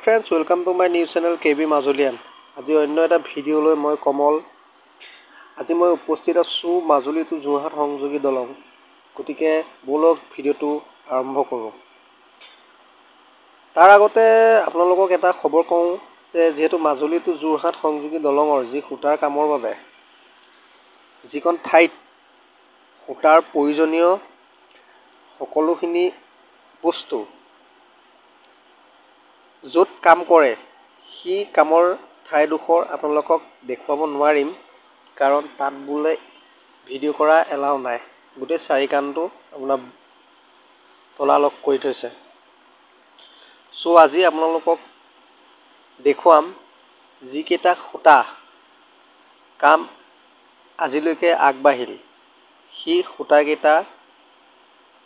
friends, welcome to my new channel KB Majulian. আজি অন্য এটা ভিডিও লৈ মই কমল আজি মই উপস্থিত আছো মাজুলী টু যোৰহাট সংযোগী দলং গতিকে বলক ভিডিওটো আৰম্ভ কৰো তাৰ আগতে আপোনালোকক এটা খবৰ কওঁ যে যেহেতু মাজুলী টু যোৰহাট সংযোগী দলঙৰ যি খুঁটাৰ কামৰ বাবে যিখন ঠাইত খুঁটাৰ প্ৰয়োজনীয় সকলোখিনি বস্তু য'ত কাম কৰে সেই কামৰ ঠাইডোখৰ আপোনালোকক দেখুৱাব নোৱাৰিম কাৰণ তাত বোলে ভিডিঅ' কৰা এলাও নাই গোটেই চাৰিকানটো আপোনাৰ তলালক কৰি থৈছে সো আজি আপোনালোকক দেখুৱাম যিকেইটা খুঁটা কাম আজিলৈকে আগবাঢ়িল সেই খুঁটাকেইটা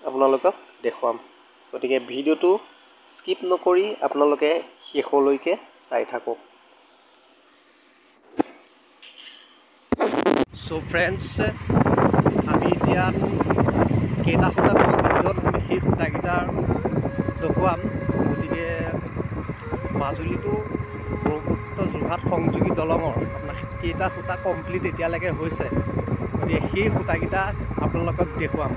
আপোনালোকক দেখুৱাম গতিকে ভিডিঅ'টো স্কিপ নকৰি আপোনালোকে শেষলৈকে চাই থাকক সো ফ্ৰেন্ডছ আমি এতিয়া কেইটা খুঁটা কমপ্লিটত সেই খুঁটাকেইটাৰ দেখুৱাম গতিকে মাজুলীটো ব্ৰহ্মপুত্ৰ যোৰহাট সংযোগী দলঙৰ আপোনাৰ কেইটা খুঁটা কমপ্লিট এতিয়ালৈকে হৈছে গতিকে সেই খুঁটাকেইটা আপোনালোকক দেখুৱাম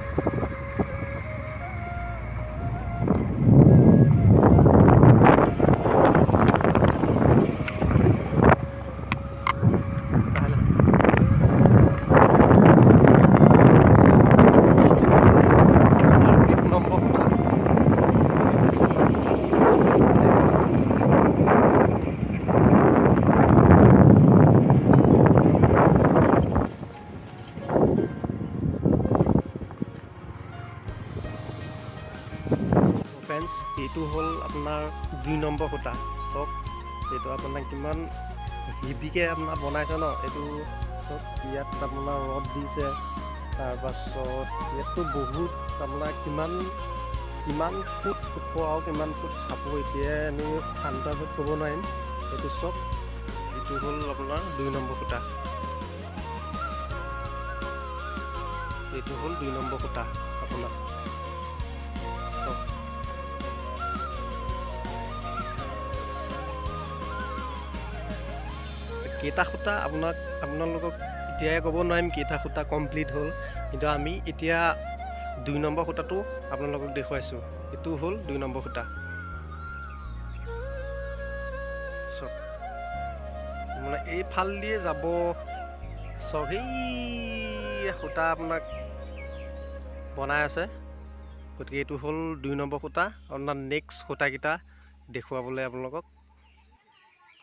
ফ্ৰেন্ডছ এইটো হ'ল আপোনাৰ 2 নম্বৰ খুঁটা চক এইটো আপোনাৰ কিমান হেভিকৈ আপোনাৰ বনাইছে ন এইটো চক ইয়াত আপোনাৰ ৰড দিছে তাৰপাছত ইয়াততো বহুত আপোনাৰ কিমান ফুট ওখ আৰু কিমান ফুট চাপ এতিয়া আমি আন্দাজত ক'ব নোৱাৰিম এইটো চক এইটো হ'ল আপোনাৰ 2 নম্বৰ খুঁটা এইটো হ'ল 2 নম্বৰ খুঁটা আপোনাৰ কেইটা খুঁটা আপোনালোকক এতিয়াই ক'ব নোৱাৰিম কেইটা খুঁটা কমপ্লিট হ'ল কিন্তু আমি এতিয়া 2 নম্বৰ খুঁটাটো আপোনালোকক দেখুৱাইছোঁ এইটো হ'ল 2 নম্বৰ খুঁটা চক মানে এইফাল দিয়ে যাব চক সেই খুঁটা আপোনাক বনাই আছে গতিকে এইটো হ'ল 2 নম্বৰ খুঁটা আপোনাৰ নেক্সট খুঁটাকেইটা দেখুৱাবলৈ আপোনালোকক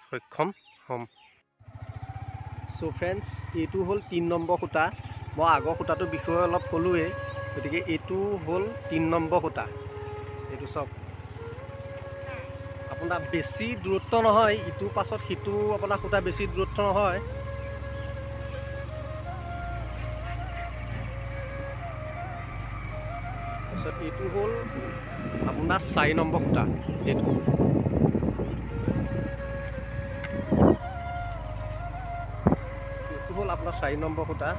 সক্ষম হ'ম সো ফ্ৰেন্ডছ এইটো হ'ল 3 নম্বৰ খুঁটা মই আগৰ খুঁটাটোৰ বিষয়ে অলপ ক'লোৱেই গতিকে এইটো হ'ল 3 নম্বৰ খুঁটা এইটো চব আপোনাৰ বেছি দূৰত্ব নহয় ইটোৰ পাছত সিটো আপোনাৰ খুঁটা বেছি দূৰত্ব নহয় তাৰপিছত এইটো হ'ল আপোনাৰ 4 নম্বৰ খুঁটা এইটো হ'ল আপোনাৰ 4 নম্বৰ খুঁটা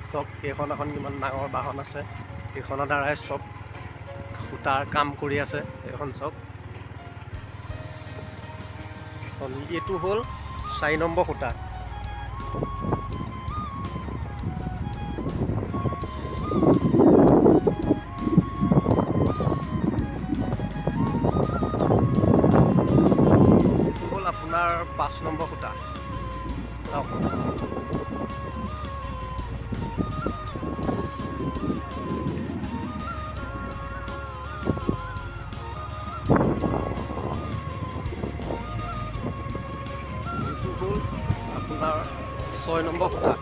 চব এইখন এখন কিমান ডাঙৰ বাহন আছে এইখনৰ দ্বাৰাই চব খুঁটাৰ কাম কৰি আছে এইখন চব এইটো হ'ল 4 নম্বৰ খুঁটা আপোনাৰ 5 নম্বৰ খুঁটা চাওক এইটো হ'ল আপোনাৰ 6 নম্বৰ খুঁটা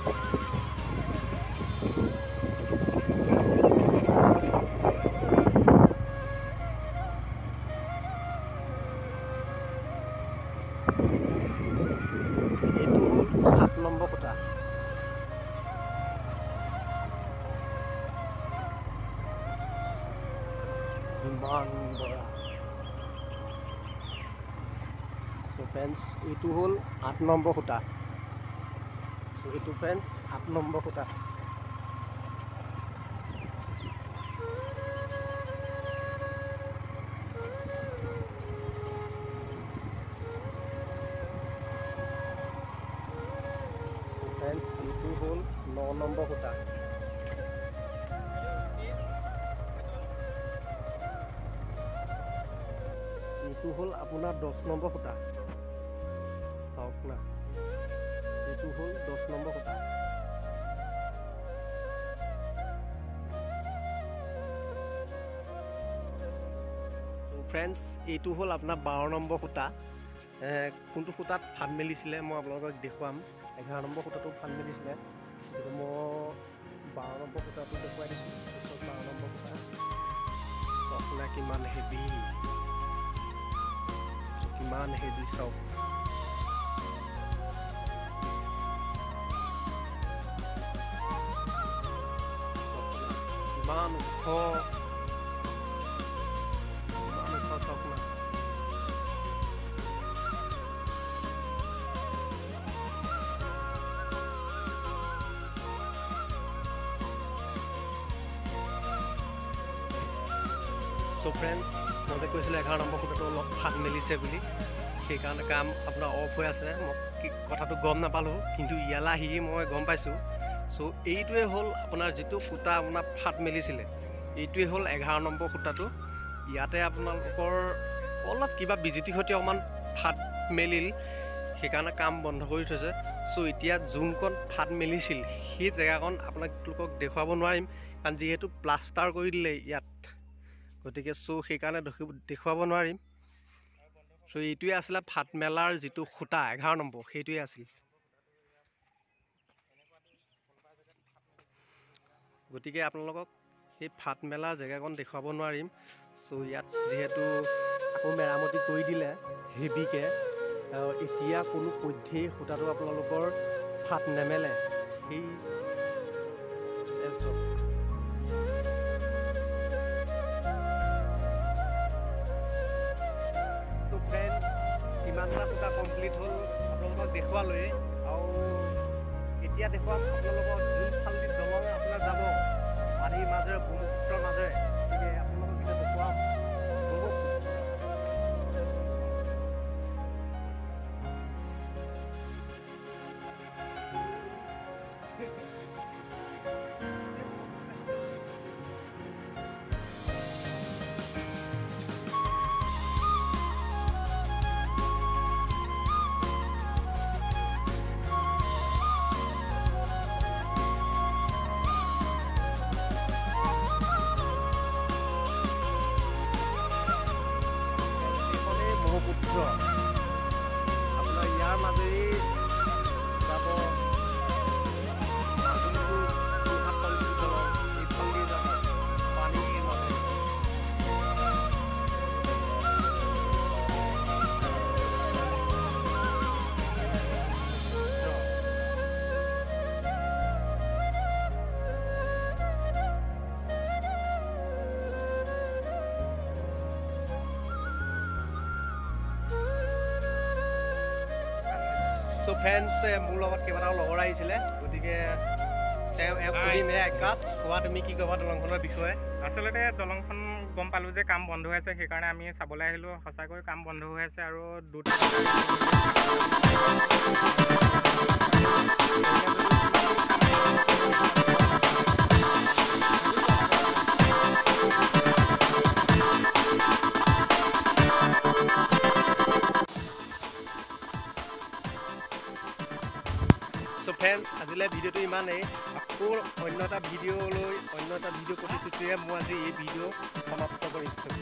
এইটো হ'ল 7 নম্বৰ খুঁটা ইমান বৰা সো ফ্ৰেন্ডছ এইটো হ'ল 8 নম্বৰ খুঁটা সো এইটো ফ্ৰেন্ডছ 8 নম্বৰ খুঁটা ফ্ৰেণ্ডছ এইটো হ'ল 9 নম্বৰ সূতা। এইটো হ'ল আপোনাৰ 10 নম্বৰ সূতা। চাওক না, এইটো হ'ল 10 নম্বৰ সূতা। ফ্ৰেণ্ডছ এইটো হ'ল আপোনাৰ 12 নম্বৰ সূতা। কোনটো সূতাত ফাট মেলিছিলে মই আপোনালোকক দেখুৱাম। 11 নম্বৰ সূতাটো ফাট মেলিছিলে, গতিকে মই 12 নম্বৰ সূতাটো দেখুৱাই দিছোঁ। 12 নম্বৰ সূতা আপোনাৰ কিমান হেভি, কিমান হেভি চাওক। কিমান ওখ, চাওক না। চ' ফ্ৰেণ্ডছ মই যে কৈছিলোঁ 11 নম্বৰ সূতাটো অলপ ফাট মেলিছে বুলি, সেইকাৰণে কাম আপোনাৰ অফ হৈ আছে। মই কথাটো গম নাপালোঁ, কিন্তু ইয়ালৈ আহি মই গম পাইছোঁ। চ' এইটোৱে হ'ল আপোনাৰ যিটো সূতা আপোনাৰ ফাট মেলিছিলে, এইটোৱে হ'ল 11 নম্বৰ সূতাটো। ইয়াতে আপোনালোকৰ অলপ কিবা বিজুতিৰ সৈতে অকণমান ফাট মেলিল, সেইকাৰণে কাম বন্ধ কৰি থৈছে। চ' এতিয়া যোনকণ ফাট মেলিছিল সেই জেগাকণ আপোনালোকক দেখুৱাব নোৱাৰিম, কাৰণ যিহেতু প্লাষ্টাৰ কৰি দিলে ইয়াত, গতিকে চ' সেইকাৰণে দেখুৱাব নোৱাৰিম। চ' এইটোৱে আছিলে ফাট মেলাৰ যিটো সূতা 11 নম্বৰ, সেইটোৱে আছিল। গতিকে আপোনালোকক সেই ফাট মেলা জেগাকণ দেখুৱাব নোৱাৰিম। চ' ইয়াত যিহেতু আকৌ মেৰামতি কৰি দিলে হেভিকৈ, এতিয়া কোনো পধ্যেই সূতাটো আপোনালোকৰ ফাট নেমেলে। সেই ফ্ৰেণ্ড কিমানটা সূতা কমপ্লিট হ'ল আপোনালোকক দেখুৱালোৱে, আৰু এতিয়া দেখুৱাম আপোনালোকক যোনফালেদি দলং আপোনাৰ যাব পানীৰ মাজেৰে, ব্ৰহ্মপুত্ৰৰ মাজেৰে, গতিকে আপোনালোকক এতিয়া দেখুৱাম ব্ৰহ্মপুত্ৰ আপোনাৰ ইয়াৰ মাজেৰে যাব এইফালেদি যাব পানীৰ মাজেৰে। চ' ফ্ৰেণ্ডছ মোৰ লগত কেইবাটাও লগৰ আহিছিলে, গতিকে তুমি কি ক'বা দলংখনৰ বিষয়ে? আচলতে দলংখন গম পালোঁ যে কাম বন্ধ হৈ আছে, সেইকাৰণে আমি চাবলৈ আহিলোঁ। সঁচাকৈ কাম বন্ধ হৈ আছে আৰু দুটা চ' ফ্ৰেণ্ডছ আজিলৈ ভিডিঅ'টো ইমানেই। আকৌ অন্য এটা ভিডিঅ' প্ৰতিশ্ৰুতিৰে মই আজি এই ভিডিঅ' সমাপ্ত কৰিছোঁ।